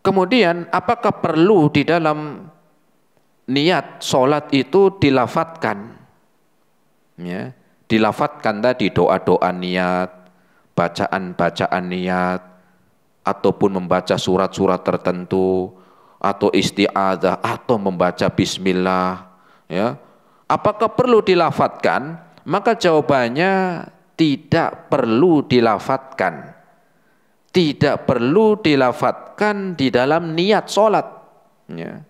Kemudian apakah perlu di dalam niat sholat itu dilafatkan? Ya, dilafatkan tadi doa-doa niat, bacaan-bacaan niat, ataupun membaca surat-surat tertentu, atau isti'adzah, atau membaca bismillah. Ya, apakah perlu dilafatkan? Maka jawabannya tidak perlu dilafatkan. Tidak perlu dilafatkan di dalam niat sholat. Ya.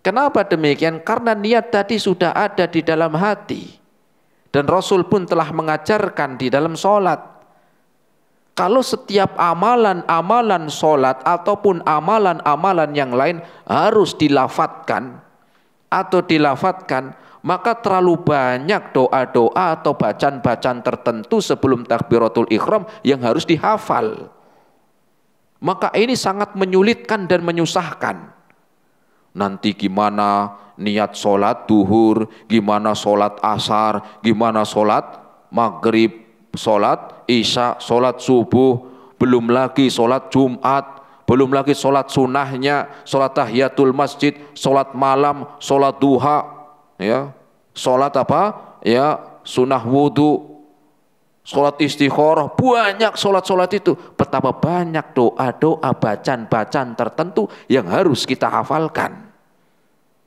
Kenapa demikian? Karena niat tadi sudah ada di dalam hati. Dan Rasul pun telah mengajarkan di dalam sholat. Kalau setiap amalan-amalan sholat ataupun amalan-amalan yang lain harus dilafatkan atau dilafatkan, maka terlalu banyak doa-doa atau bacaan-bacaan tertentu sebelum takbiratul ihram yang harus dihafal. Maka ini sangat menyulitkan dan menyusahkan. Nanti gimana niat sholat duhur, gimana sholat asar, gimana sholat maghrib, sholat isya, sholat subuh, belum lagi sholat Jumat, belum lagi sholat sunnahnya, sholat tahiyatul masjid, sholat malam, sholat duha, ya, sholat apa? Ya, sunnah wudhu, sholat istikharah, banyak sholat-sholat itu. Betapa banyak doa-doa, bacaan-bacaan tertentu yang harus kita hafalkan.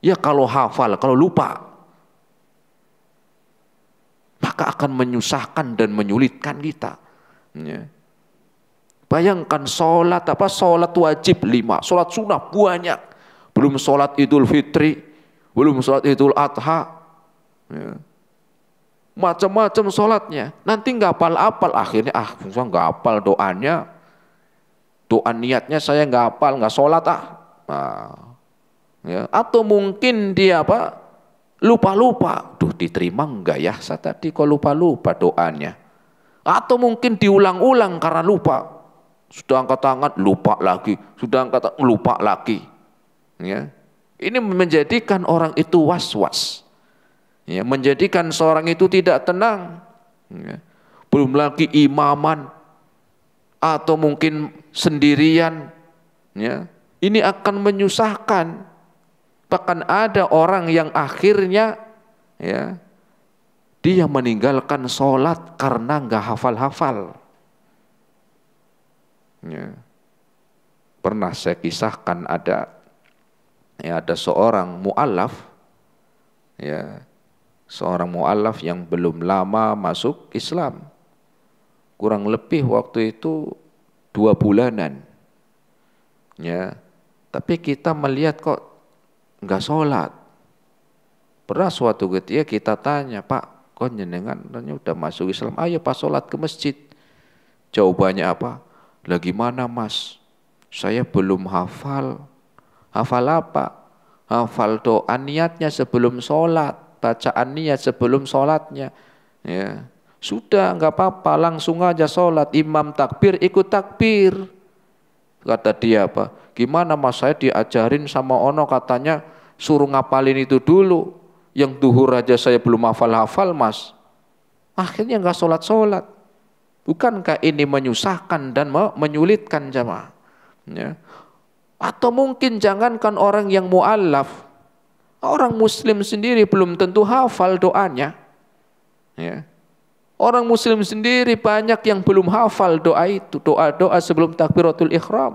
Ya kalau hafal, kalau lupa, maka akan menyusahkan dan menyulitkan kita. Ya. Bayangkan sholat apa? Sholat wajib 5, sholat sunnah banyak. Belum sholat Idul Fitri, belum sholat Idul Adha. Ya. Macam-macam sholatnya, nanti nggak hafal-hafal, akhirnya saya nggak hafal doanya, doa niatnya saya nggak hafal, nggak sholat nah, ya. Atau mungkin dia apa, lupa-lupa, diterima nggak ya saya tadi kok lupa-lupa doanya, atau mungkin diulang-ulang karena lupa, sudah angkat tangan lupa lagi, sudah angkat tangan lupa lagi, ya. Ini menjadikan orang itu was-was. Ya, menjadikan seorang itu tidak tenang. Ya. Belum lagi imaman atau mungkin sendirian. Ya. Ini akan menyusahkan. Bahkan ada orang yang akhirnya ya, dia meninggalkan sholat karena nggak hafal-hafal. Ya. Pernah saya kisahkan ada seorang mu'allaf, ya, seorang mu'allaf yang belum lama masuk Islam, kurang lebih waktu itu 2 bulanan, ya. Tapi kita melihat kok nggak sholat. Pernah suatu ketika kita tanya, Pak, kok jenengan udah masuk Islam, ayo Pak sholat ke masjid. Jawabannya apa? Lah gimana Mas? Saya belum hafal. Hafal apa? Hafal doa niatnya sebelum sholat, bacaan niat sebelum sholatnya. Ya. Sudah nggak apa-apa, langsung aja sholat, imam takbir ikut takbir. Kata dia apa? Gimana Mas, saya diajarin sama ono katanya suruh ngapalin itu dulu. Yang duhur aja saya belum hafal-hafal Mas. Akhirnya nggak sholat-sholat. Bukankah ini menyusahkan dan menyulitkan jamaah? Ya. Atau mungkin jangankan orang yang mu'allaf, orang muslim sendiri belum tentu hafal doanya. Ya. Orang muslim sendiri banyak yang belum hafal doa itu, doa-doa sebelum takbiratul ihram.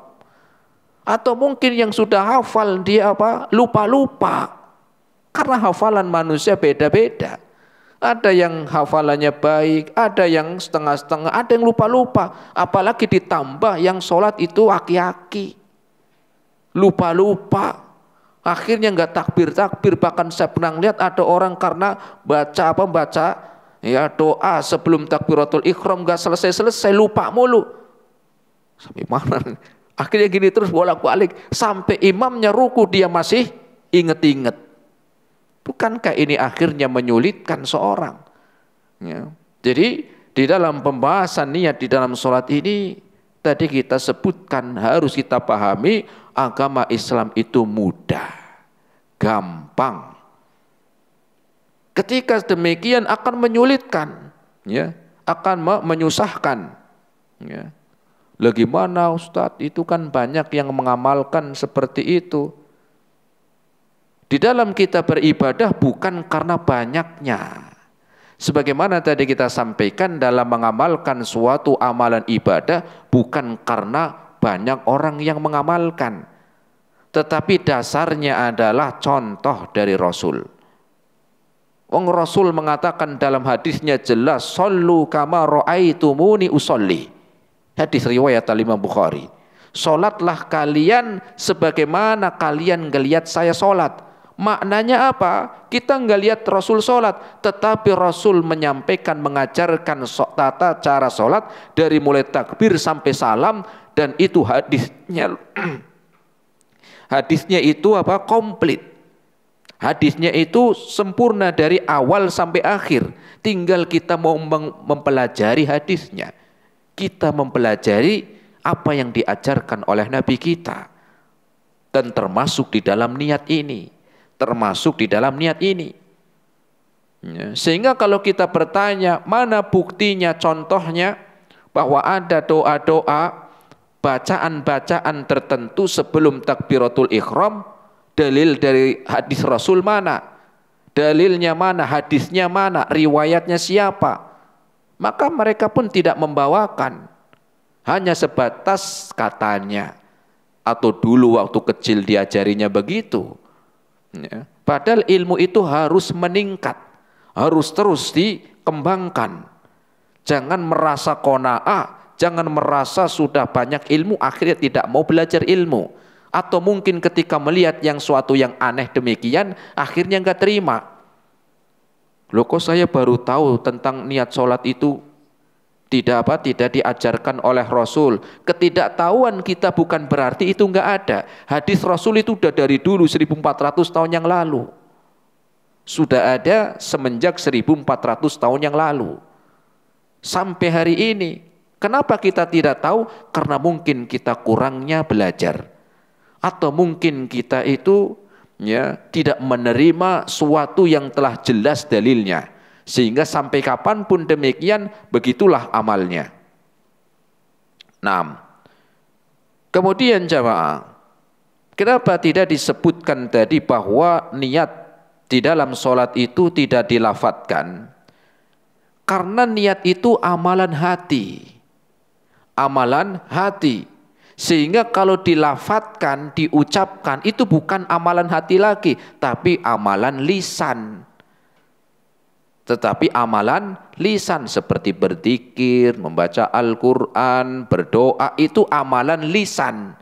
Atau mungkin yang sudah hafal dia apa? Lupa-lupa. Karena hafalan manusia beda-beda. Ada yang hafalannya baik, ada yang setengah-setengah, ada yang lupa-lupa. Apalagi ditambah yang sholat itu aki-aki. Lupa-lupa. Akhirnya nggak takbir-takbir. Bahkan saya pernah lihat ada orang karena baca ya doa sebelum takbiratul ihram nggak selesai-selesai, lupa mulu. Sampai mana? Akhirnya gini terus bolak-balik sampai imamnya ruku dia masih inget-inget. Bukankah ini akhirnya menyulitkan seorang? Ya. Jadi di dalam pembahasan niat di dalam sholat ini tadi kita sebutkan harus kita pahami agama Islam itu mudah, gampang. Ketika demikian akan menyulitkan, ya, akan menyusahkan. Ya. Lah gimana Ustadz, itu kan banyak yang mengamalkan seperti itu. Di dalam kita beribadah bukan karena banyaknya. Sebagaimana tadi kita sampaikan, dalam mengamalkan suatu amalan ibadah bukan karena banyak orang yang mengamalkan, tetapi dasarnya adalah contoh dari Rasul. Rasul mengatakan dalam hadisnya jelas, "Shollu kama ra'aitumuni usolli." Hadis riwayat Imam Bukhari. Salatlah kalian sebagaimana kalian ngelihat saya salat. Maknanya apa? Kita nggak lihat Rasul sholat, tetapi Rasul menyampaikan, mengajarkan tata cara sholat dari mulai takbir sampai salam, dan itu hadisnya hadisnya itu apa? Komplit. Hadisnya itu sempurna dari awal sampai akhir. Tinggal kita mau mempelajari hadisnya. Kita mempelajari apa yang diajarkan oleh Nabi kita, dan termasuk di dalam niat ini. Termasuk di dalam niat ini. Sehingga kalau kita bertanya, mana buktinya, contohnya, bahwa ada doa-doa, bacaan-bacaan tertentu sebelum takbiratul ihram, dalil dari hadis Rasul mana? Dalilnya mana? Hadisnya mana? Riwayatnya siapa? Maka mereka pun tidak membawakan. Hanya sebatas katanya. Atau dulu waktu kecil diajarinya begitu. Ya. Padahal ilmu itu harus meningkat, harus terus dikembangkan. Jangan merasa qanaah, jangan merasa sudah banyak ilmu akhirnya tidak mau belajar ilmu, atau mungkin ketika melihat yang suatu yang aneh demikian akhirnya nggak terima. Loh, kok saya baru tahu tentang niat sholat itu tidak diajarkan oleh Rasul. Ketidaktahuan kita bukan berarti itu enggak ada. Hadis Rasul itu sudah dari dulu 1400 tahun yang lalu. Sudah ada semenjak 1400 tahun yang lalu. Sampai hari ini. Kenapa kita tidak tahu? Karena mungkin kita kurangnya belajar. Atau mungkin kita itu tidak menerima suatu yang telah jelas dalilnya. Sehingga sampai kapanpun demikian, begitulah amalnya. Nah, kemudian jamaah, kenapa tidak disebutkan tadi bahwa niat di dalam sholat itu tidak dilafadzkan? Karena niat itu amalan hati. Amalan hati. Sehingga kalau dilafadzkan, diucapkan, itu bukan amalan hati lagi, tapi amalan lisan. Tetapi amalan lisan seperti berzikir, membaca Al-Quran, berdoa, itu amalan lisan.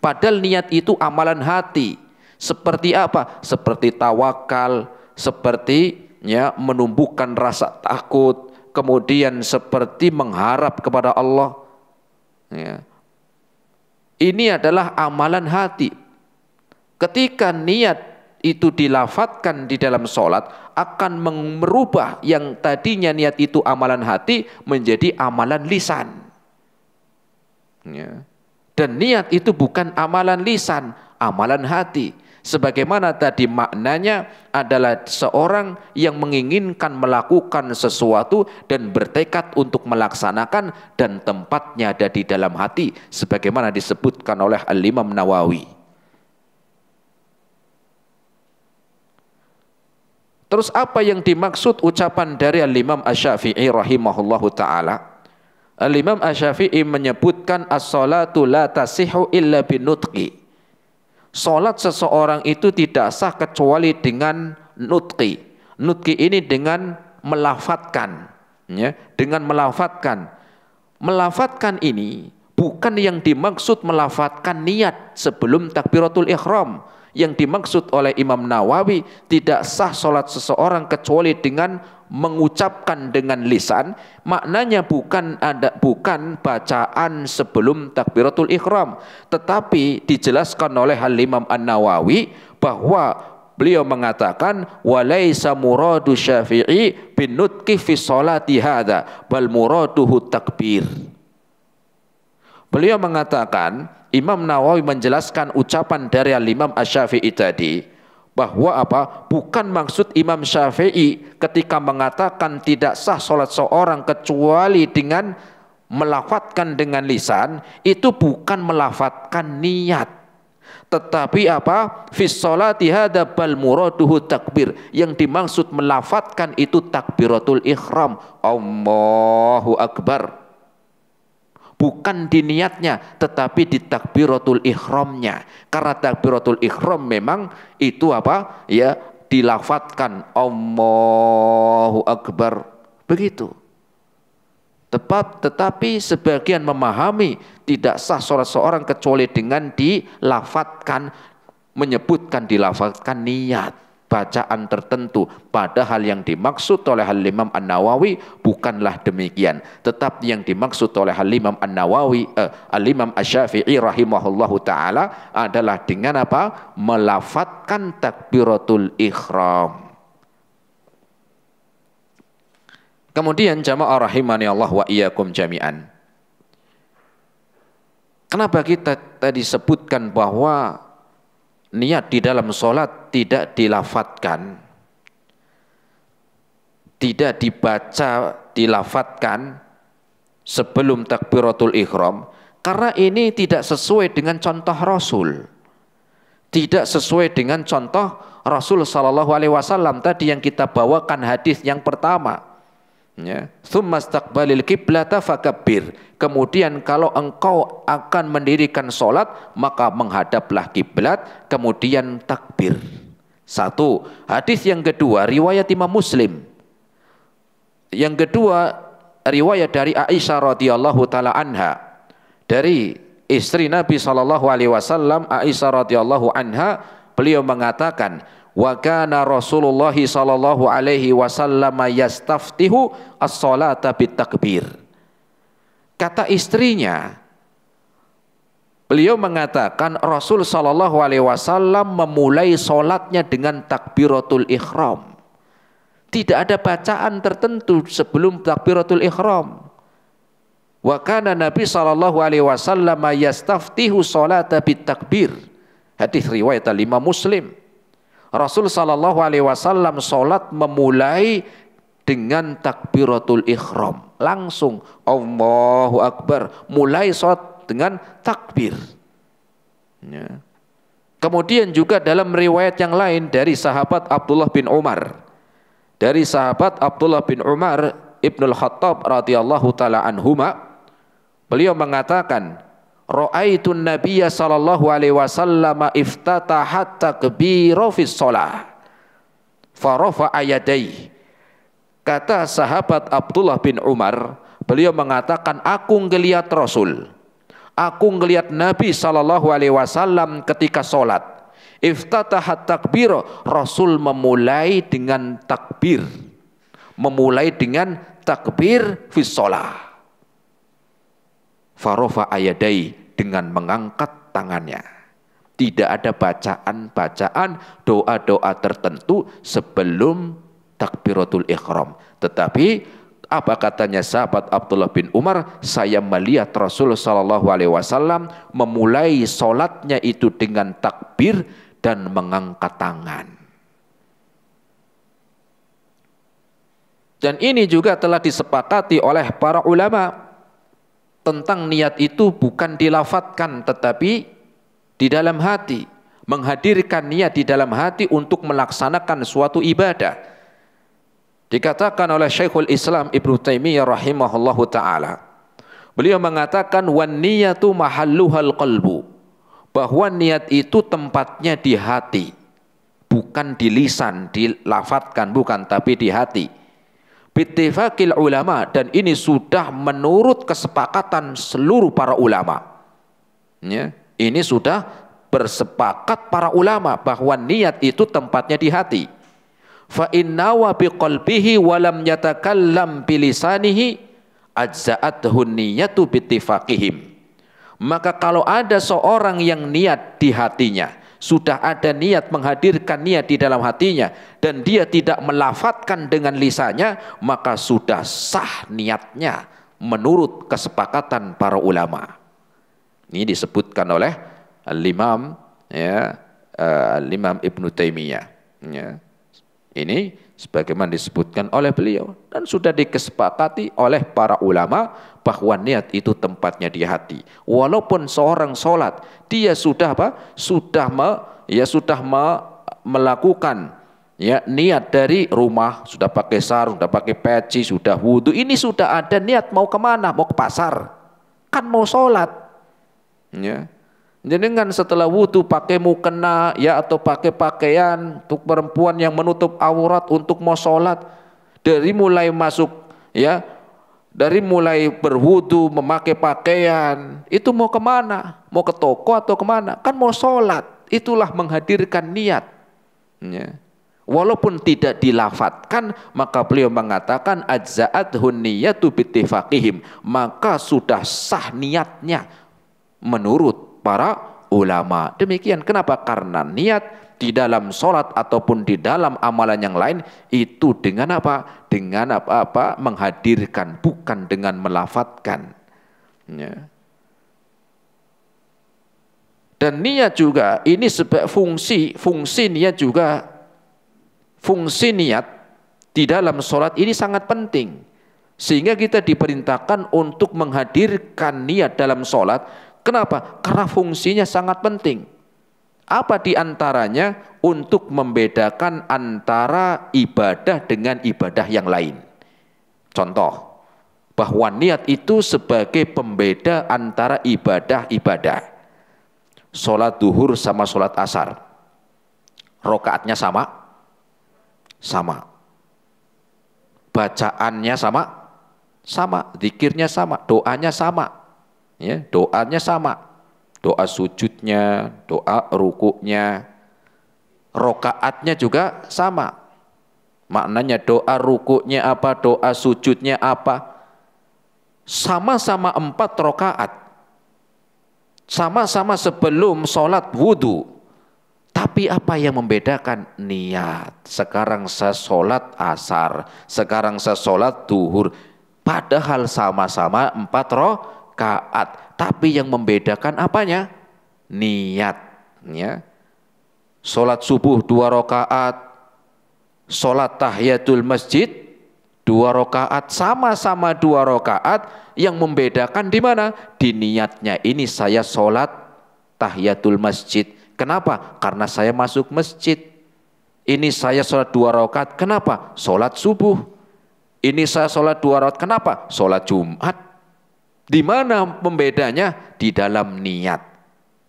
Padahal niat itu amalan hati. Seperti apa? Seperti tawakal, seperti menumbuhkan rasa takut, kemudian seperti mengharap kepada Allah. Ini adalah amalan hati. Ketika niat itu dilafadzkan di dalam sholat, akan merubah yang tadinya niat itu amalan hati menjadi amalan lisan. Dan niat itu bukan amalan lisan, amalan hati. Sebagaimana tadi maknanya adalah seorang yang menginginkan melakukan sesuatu dan bertekad untuk melaksanakan, dan tempatnya ada di dalam hati, sebagaimana disebutkan oleh Al-Imam Nawawi. Terus apa yang dimaksud ucapan dari Al-Imam Asy-Syafi'i rahimahullahu ta'ala? Al-Imam Asy-Syafi'i menyebutkan as-salatu la tasihhu illa binutqi. Salat seseorang itu tidak sah kecuali dengan nutqi. Nutqi ini dengan melafadzkan, dengan melafadzkan. Melafadzkan ini bukan yang dimaksud melafadzkan niat sebelum takbiratul ihram. Yang dimaksud oleh Imam Nawawi, tidak sah sholat seseorang kecuali dengan mengucapkan dengan lisan. Maknanya bukan bacaan sebelum takbiratul ihram, tetapi dijelaskan oleh Al-Imam An-Nawawi bahwa beliau mengatakan walaisa muradu Syafi'i bin nutqi fi sholati hadza bal muraduhu takbir. Beliau mengatakan, Imam Nawawi menjelaskan ucapan dari Al-Imam Asy-Syafi'i tadi, bahwa bukan maksud Imam Syafi'i ketika mengatakan tidak sah sholat seorang kecuali dengan Melafadzkan dengan lisan itu bukan melafadzkan niat, tetapi apa? Fis sholati hadza bal muraduhu takbir. Yang dimaksud melafadzkan itu takbiratul ihram, Allahu akbar. Bukan di niatnya, tetapi di takbiratul ihramnya. Karena takbiratul ihram memang itu apa? Ya, dilafadzkan Allahu akbar. Begitu. Tetapi sebagian memahami tidak sah sholat seorang kecuali dengan dilafadzkan, menyebutkan dilafadzkan niat bacaan tertentu. Padahal yang dimaksud oleh Al-Imam An-Nawawi bukanlah demikian. Tetapi yang dimaksud oleh Al-Imam An-Nawawi, Al-Imam Asy-Syafi'i rahimahullahu ta'ala adalah dengan apa? Melafadzkan takbiratul ihram. Kemudian jamaah rahimani Allah wa iyyakum jami'an. Kenapa kita tadi sebutkan bahwa niat di dalam sholat tidak dilafadzkan, tidak dibaca, dilafadzkan sebelum takbiratul ihram? Karena ini tidak sesuai dengan contoh Rasul. Tidak sesuai dengan contoh Rasul sallallahu alaihi wasallam tadi yang kita bawakan hadis yang pertama. Ya, tsumastaqbalil qiblata fakabbir. Kemudian kalau engkau akan mendirikan solat, maka menghadaplah kiblat, kemudian takbir. Satu. Hadis yang kedua riwayat Imam Muslim. Yang kedua riwayat dari Aisyah radhiyallahu taala anha, dari istri Nabi sallallahu alaihi wasallam, Aisyah radhiyallahu anha, beliau mengatakan, wa kana Rasulullah sallallahu alaihi wasallam yastaftihu as-salata bitakbir. Kata istrinya, beliau mengatakan Rasul sallallahu alaihi wasallam memulai salatnya dengan takbiratul ihram. Tidak ada bacaan tertentu sebelum takbiratul ihram. Wa kana Nabi sallallahu alaihi wasallam yastaftihu salata bitakbir. Hadis riwayat Imam Muslim. Rasul sallallahu alaihi wasallam salat memulai dengan takbiratul ihram, langsung Allahu akbar, mulai salat dengan takbir. Ya. Kemudian juga dalam riwayat yang lain dari sahabat Abdullah bin Umar, dari sahabat Abdullah bin Umar Ibnul Khattab radhiyallahu taala anhuma, beliau mengatakan, ra'aitun nabiyya sallallahu alaihi wasallam iftataha takbira fis shalah fa rafa'a yadayhi. Kata sahabat Abdullah bin Umar, beliau mengatakan, aku ngelihat Rasul, aku ngelihat Nabi sallallahu alaihi wasallam ketika salat. Iftataha takbira, Rasul memulai dengan takbir, memulai dengan takbir fis shalah. Fa rafa'a yadayhi, dengan mengangkat tangannya. Tidak ada bacaan-bacaan doa-doa tertentu sebelum takbiratul ihram. Tetapi apa katanya sahabat Abdullah bin Umar, saya melihat Rasul sallallahu alaihi wasallam memulai salatnya itu dengan takbir dan mengangkat tangan. Dan ini juga telah disepakati oleh para ulama tentang niat itu bukan dilafadzkan tetapi di dalam hati, menghadirkan niat di dalam hati untuk melaksanakan suatu ibadah. Dikatakan oleh Syekhul Islam Ibnu Taimiyah rahimahullahu taala, beliau mengatakan wan niyatu mahalluhal qalbu, bahwa niat itu tempatnya di hati, bukan di lisan, dilafadzkan bukan, tapi di hati. Bittifaqil ulama, dan ini sudah menurut kesepakatan seluruh para ulama. Ya, ini sudah bersepakat para ulama bahwa niat itu tempatnya di hati. Fa innawa biqalbihi wa lam yatakallam bilisanihi ajza'athu niyatu bittifaqihim. Maka kalau ada seorang yang niat di hatinya, sudah ada niat, menghadirkan niat di dalam hatinya, dan dia tidak melafadzkan dengan lisannya, maka sudah sah niatnya menurut kesepakatan para ulama. Ini disebutkan oleh Al-Imam Ibnu Taimiyah. Ya. Ini sebagaimana disebutkan oleh beliau dan sudah disepakati oleh para ulama bahwa niat itu tempatnya di hati. Walaupun seorang sholat dia sudah melakukan ya niat dari rumah, sudah pakai sarung, sudah pakai peci, sudah wudhu, ini sudah ada niat mau kemana? Mau ke pasar, kan mau sholat ya. Jenengan setelah wudhu pakai mukena ya atau pakai pakaian untuk perempuan yang menutup aurat untuk mau sholat, dari mulai masuk ya, dari mulai berwudhu memakai pakaian itu mau kemana? Mau ke toko atau kemana? Kan mau sholat. Itulah menghadirkan niat ya. Walaupun tidak dilafatkan, maka beliau mengatakan ajza'athun niyatu bittifaqihim, maka sudah sah niatnya menurut para ulama. Demikian. Kenapa? Karena niat di dalam sholat ataupun di dalam amalan yang lain itu dengan apa? Dengan apa? Menghadirkan, bukan dengan melafatkan ya. Dan niat juga ini sebagai fungsi niat juga, fungsi niat di dalam sholat ini sangat penting, sehingga kita diperintahkan untuk menghadirkan niat dalam sholat. Kenapa? Karena fungsinya sangat penting. Apa diantaranya? Untuk membedakan antara ibadah dengan ibadah yang lain. Contoh, bahwa niat itu sebagai pembeda antara ibadah-ibadah. Sholat duhur sama sholat asar, rokaatnya sama? Sama. Bacaannya sama? Sama. Zikirnya sama, doanya sama. Ya, doanya sama, doa sujudnya, doa rukuknya, rokaatnya juga sama. Maknanya doa rukuknya apa, doa sujudnya apa, sama-sama 4 rokaat, sama-sama sebelum sholat wudhu. Tapi apa yang membedakan? Niat. Sekarang saya sholat asar, sekarang saya sholat duhur, padahal sama-sama 4 rokaat. Tapi yang membedakan apanya? Niatnya. Sholat subuh 2 rakaat, sholat tahiyatul masjid 2 rakaat, sama-sama 2 rakaat. Yang membedakan di mana? Di niatnya. Ini saya sholat tahiyatul masjid. Kenapa? Karena saya masuk masjid. Ini saya sholat 2 rakaat. Kenapa? Sholat subuh. Ini saya sholat 2 rakaat. Kenapa? Sholat Jumat. Di mana pembedanya? Di dalam niat.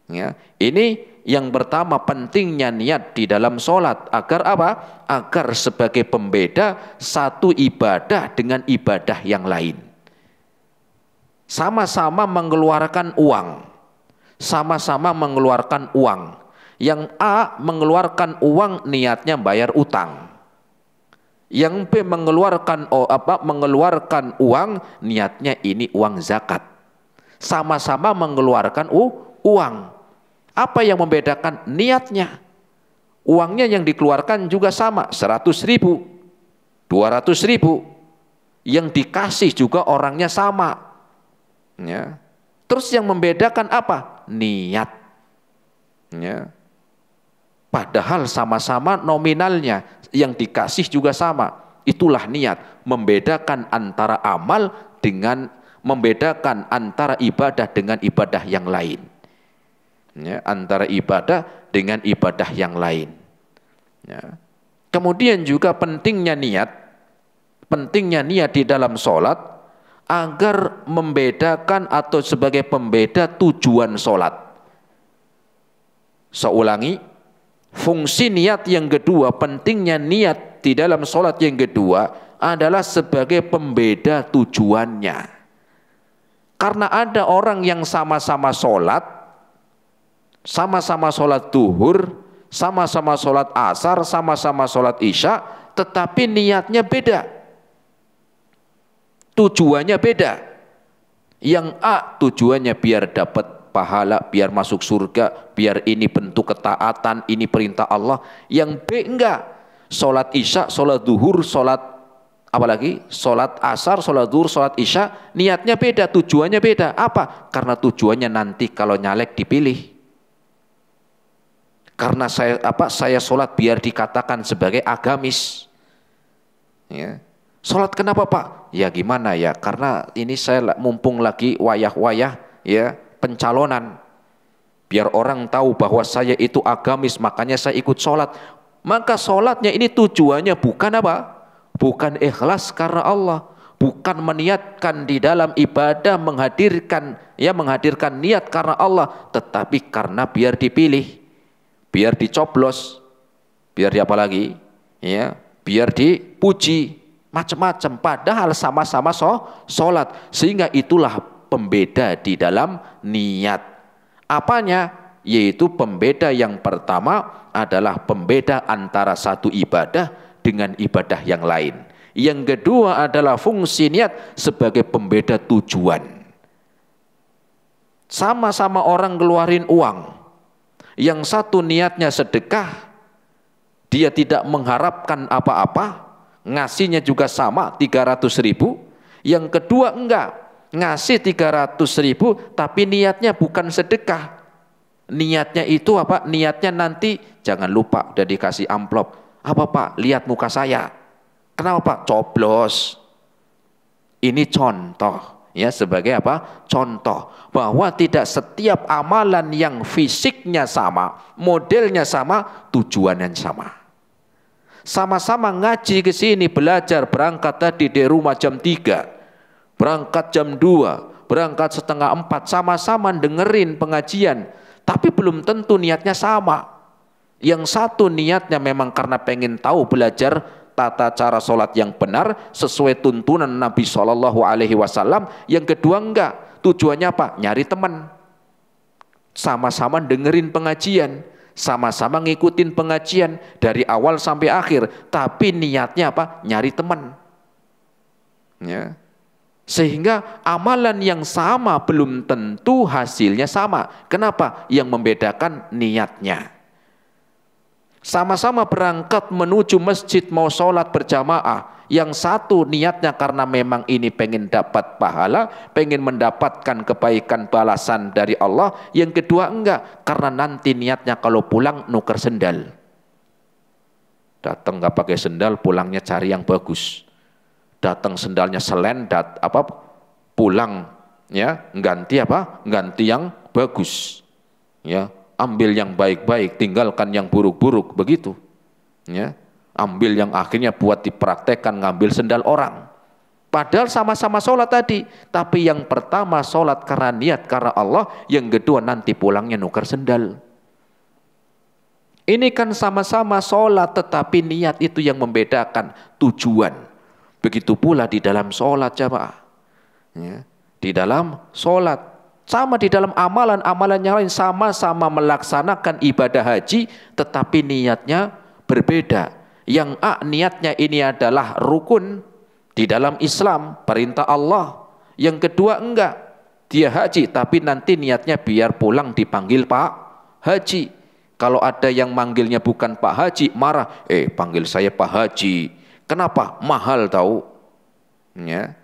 Ya, ini yang pertama, pentingnya niat di dalam sholat. Agar apa? Agar sebagai pembeda satu ibadah dengan ibadah yang lain. Sama-sama mengeluarkan uang. Sama-sama mengeluarkan uang. Yang A mengeluarkan uang, niatnya bayar utang. Yang B mengeluarkan uang, niatnya ini uang zakat. Sama-sama mengeluarkan uang. Apa yang membedakan? Niatnya. Uangnya yang dikeluarkan juga sama, 100.000, 200.000. Yang dikasih juga orangnya sama. Ya. Terus yang membedakan apa? Niat. Ya. Padahal sama-sama nominalnya, yang dikasih juga sama. Itulah niat, membedakan antara amal dengan, membedakan antara ibadah dengan ibadah yang lain. Ya, antara ibadah dengan ibadah yang lain. Ya. Kemudian juga pentingnya niat di dalam sholat agar membedakan atau sebagai pembeda tujuan sholat. Saya ulangi, fungsi niat yang kedua, pentingnya niat di dalam sholat yang kedua adalah sebagai pembeda tujuannya. Karena ada orang yang sama-sama sholat duhur, sama-sama sholat asar, sama-sama sholat isya, tetapi niatnya beda, tujuannya beda. Yang A tujuannya biar dapat pahala, biar masuk surga, biar ini bentuk ketaatan, ini perintah Allah. Yang B enggak, sholat isya, sholat duhur, sholat apalagi sholat asar, sholat duhur, sholat isya, niatnya beda, tujuannya beda. Apa? Karena tujuannya nanti kalau nyalek dipilih. Karena saya sholat biar dikatakan sebagai agamis. Ya. Sholat kenapa Pak? Ya gimana ya, karena ini saya mumpung lagi wayah-wayah ya pencalonan. Biar orang tahu bahwa saya itu agamis, makanya saya ikut sholat. Maka sholatnya ini tujuannya bukan apa? Bukan ikhlas karena Allah, bukan meniatkan di dalam ibadah menghadirkan niat karena Allah, tetapi karena biar dipilih, biar dicoblos, biar apa lagi? Ya, biar dipuji, macam-macam. Padahal sama-sama sholat, sehingga itulah pembeda di dalam niat. Apanya? Yaitu pembeda yang pertama adalah pembeda antara satu ibadah dengan ibadah yang lain. Yang kedua adalah fungsi niat sebagai pembeda tujuan. Sama-sama orang keluarin uang. Yang satu niatnya sedekah, dia tidak mengharapkan apa-apa, ngasihnya juga sama 300.000. Yang kedua enggak, ngasih 300.000 tapi niatnya bukan sedekah. Niatnya itu apa? Niatnya nanti jangan lupa udah dikasih amplop. Apa Pak? Lihat muka saya. Kenapa Pak? Coblos. Ini contoh ya, sebagai apa? Contoh bahwa tidak setiap amalan yang fisiknya sama, modelnya sama, tujuannya sama. Sama-sama ngaji ke sini, belajar, berangkat tadi dari rumah jam 3. Berangkat jam 2, berangkat setengah 4, sama-sama dengerin pengajian, tapi belum tentu niatnya sama. Yang satu niatnya memang karena pengen tahu, belajar tata cara sholat yang benar sesuai tuntunan Nabi SAW. Yang kedua enggak, tujuannya apa? Nyari teman. Sama-sama dengerin pengajian, sama-sama ngikutin pengajian dari awal sampai akhir, tapi niatnya apa? Nyari teman. Ya. Sehingga amalan yang sama belum tentu hasilnya sama. Kenapa? Yang membedakan niatnya. Sama-sama berangkat menuju masjid mau sholat berjamaah. Yang satu niatnya karena memang ini pengen dapat pahala, pengen mendapatkan kebaikan balasan dari Allah. Yang kedua enggak, karena nanti niatnya kalau pulang nuker sendal. Datang nggak pakai sendal, pulangnya cari yang bagus. Datang sendalnya selen, pulang ya ganti apa? Ganti yang bagus. Ya, ambil yang baik-baik, tinggalkan yang buruk-buruk, begitu. Ya, ambil yang akhirnya buat dipraktekkan, ngambil sendal orang. Padahal sama-sama sholat tadi, tapi yang pertama sholat karena niat karena Allah, yang kedua nanti pulangnya nuker sendal. Ini kan sama-sama sholat, tetapi niat itu yang membedakan tujuan. Begitu pula di dalam sholat jamaah. Ya, di dalam sholat. Sama di dalam amalan-amalan yang lain. Sama-sama melaksanakan ibadah haji. Tetapi niatnya berbeda. Yang A niatnya ini adalah rukun di dalam Islam. Perintah Allah. Yang kedua enggak. Dia haji. Tapi nanti niatnya biar pulang dipanggil Pak Haji. Kalau ada yang manggilnya bukan Pak Haji, marah. Panggil saya Pak Haji. Kenapa? Mahal tahu. Ya.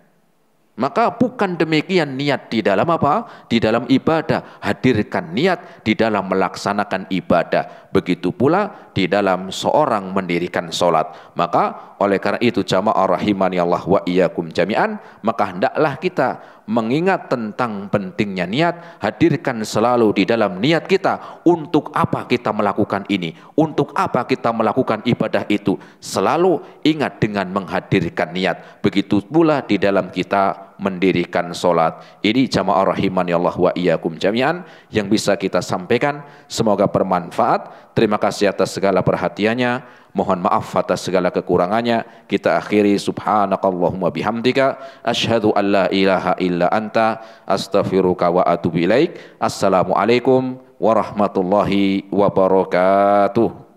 Maka bukan demikian niat di dalam apa? Di dalam ibadah. Hadirkan niat di dalam melaksanakan ibadah. Begitu pula di dalam seorang mendirikan sholat. Maka oleh karena itu jamaah rahimani Allah wa iyyakum jami'an, maka hendaklah kita mengingat tentang pentingnya niat. Hadirkan selalu di dalam niat kita, untuk apa kita melakukan ini, untuk apa kita melakukan ibadah itu. Selalu ingat dengan menghadirkan niat. Begitu pula di dalam kita mendirikan sholat. Ini jamaah rahimani Allah wa iyyakum jami'an yang bisa kita sampaikan. Semoga bermanfaat. Terima kasih atas segala perhatiannya. Mohon maaf atas segala kekurangannya. Kita akhiri subhanakallahumma bihamdika asyhadu an la ilaha illa anta astaghfiruka wa atubu ilaik. Assalamualaikum warahmatullahi wabarakatuh.